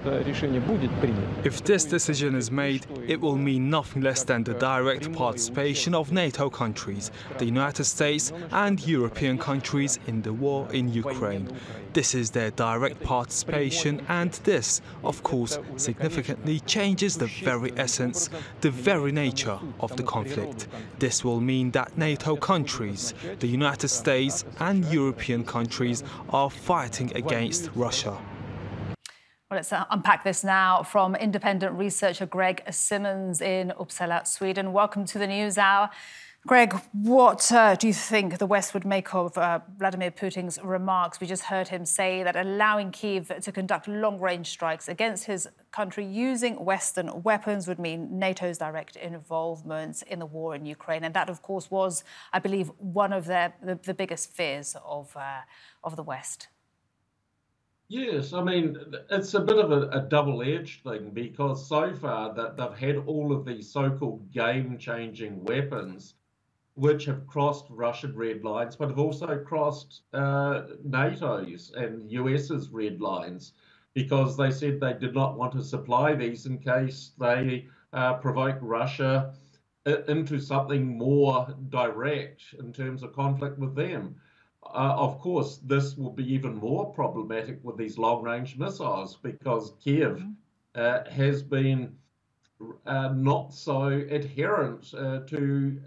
If this decision is made, it will mean nothing less than the direct participation of NATO countries, the United States and European countries in the war in Ukraine. This is their direct participation, and this, of course, significantly changes the very essence, the very nature of the conflict. This will mean that NATO countries, the United States and European countries are fighting against Russia. Well, let's unpack this now from independent researcher Greg Simmons in Uppsala, Sweden. Welcome to the News Hour. Greg, what do you think the West would make of Vladimir Putin's remarks? We just heard him say that allowing Kiev to conduct long-range strikes against his country using Western weapons would mean NATO's direct involvement in the war in Ukraine. And that, of course, was, I believe, one of the biggest fears of the West. Yes, I mean, it's a bit of a double-edged thing, because so far that they've had all of these so-called game-changing weapons which have crossed Russian red lines, but have also crossed NATO's and US's red lines, because they said they did not want to supply these in case they provoke Russia into something more direct in terms of conflict with them. Of course, this will be even more problematic with these long-range missiles, because Kiev has been not so adherent to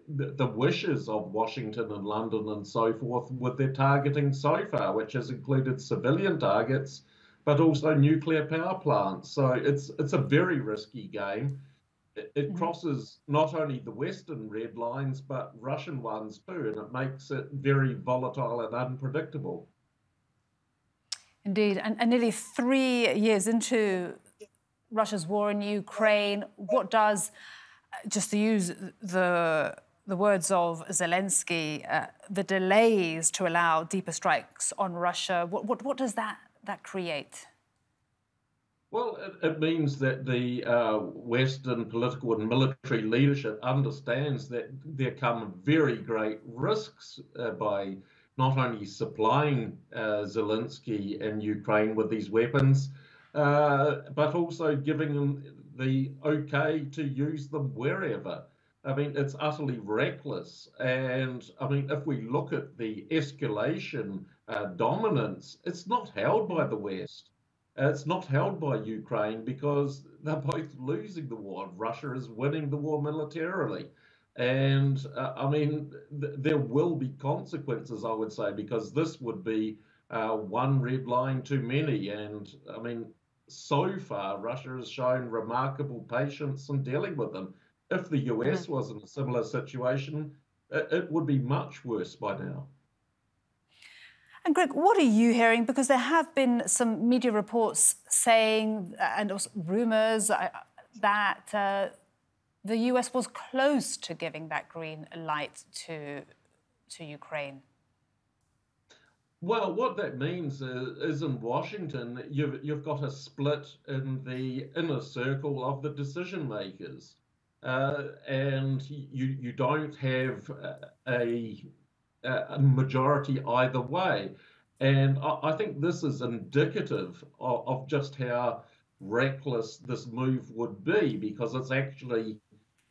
the wishes of Washington and London and so forth with their targeting so far, which has included civilian targets, but also nuclear power plants. So it's a very risky game. It crosses not only the Western red lines, but Russian ones too, and it makes it very volatile and unpredictable. Indeed, and nearly 3 years into Russia's war in Ukraine, what does, just to use the words of Zelensky, the delays to allow deeper strikes on Russia, what does that create? Well, it means that the Western political and military leadership understands that there come very great risks by not only supplying Zelensky and Ukraine with these weapons, but also giving them the okay to use them wherever. I mean, it's utterly reckless. And I mean, if we look at the escalation dominance, it's not held by the West. It's not held by Ukraine, because they're both losing the war. Russia is winning the war militarily. And I mean, there will be consequences, I would say, because this would be one red line too many. And I mean, so far, Russia has shown remarkable patience in dealing with them. If the US was in a similar situation, it would be much worse by now. And Greg, what are you hearing? Because there have been some media reports saying, and also rumours, that the US was close to giving that green light to Ukraine. Well, what that means is in Washington, you've got a split in the inner circle of the decision makers, and you don't have a majority either way. And I think this is indicative of just how reckless this move would be, because it's actually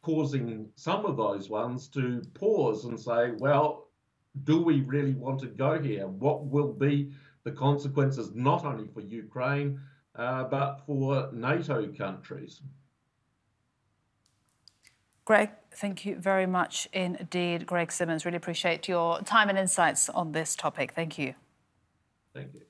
causing some of those ones to pause and say, well, do we really want to go here? What will be the consequences not only for Ukraine, but for NATO countries? Greg, thank you very much indeed. Greg Simmons, really appreciate your time and insights on this topic. Thank you. Thank you.